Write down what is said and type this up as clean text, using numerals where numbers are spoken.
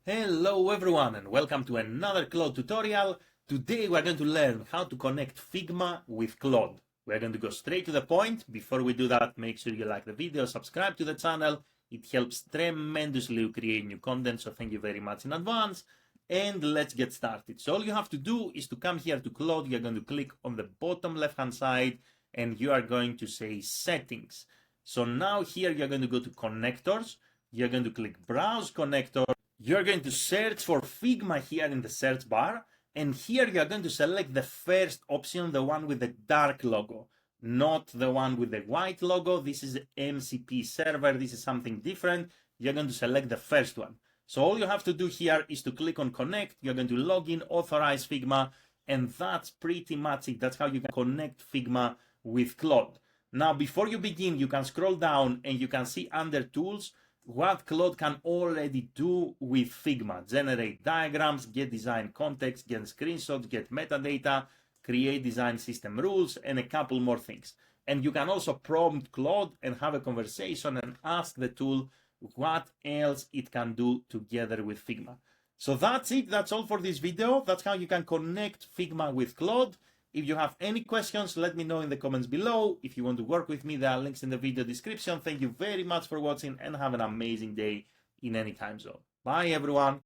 Hello everyone and welcome to another Claude tutorial. Today we're going to learn how to connect Figma with Claude. We're going to go straight to the point. Before we do that, make sure you like the video, subscribe to the channel. It helps tremendously to create new content, so thank you very much in advance. And let's get started. So all you have to do is to come here to Claude. You're going to click on the bottom left hand side and you are going to say settings. So now here you're going to go to connectors. You're going to click browse connector. You're going to search for Figma here in the search bar, and here you're going to select the first option, the one with the dark logo, not the one with the white logo. This is MCP server. This is something different. You're going to select the first one. So all you have to do here is to click on connect. You're going to log in, authorize Figma, and that's pretty much it. That's how you can connect Figma with Claude. Now, before you begin, you can scroll down and you can see under tools what Claude can already do with Figma. Generate diagrams, get design context, get screenshots, get metadata, create design system rules, and a couple more things. And you can also prompt Claude and have a conversation and ask the tool what else it can do together with Figma. So that's it. That's all for this video. That's how you can connect Figma with Claude. If you have any questions, let me know in the comments below. If you want to work with me, there are links in the video description. Thank you very much for watching and have an amazing day in any time zone. Bye, everyone.